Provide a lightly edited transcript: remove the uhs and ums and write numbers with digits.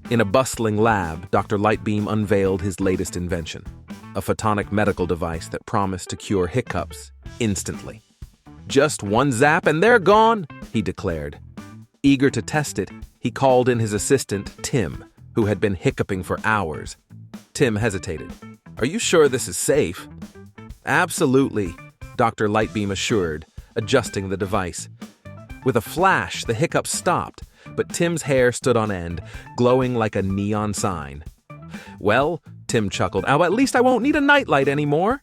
In a bustling lab, Dr. Lightbeam unveiled his latest invention, a photonic medical device that promised to cure hiccups instantly. "Just one zap and they're gone," he declared. Eager to test it, he called in his assistant, Tim, who had been hiccuping for hours. Tim hesitated. "Are you sure this is safe?" "Absolutely," Dr. Lightbeam assured, adjusting the device. With a flash, the hiccups stopped, but Tim's hair stood on end, glowing like a neon sign. "Well," Tim chuckled, "at least I won't need a nightlight anymore."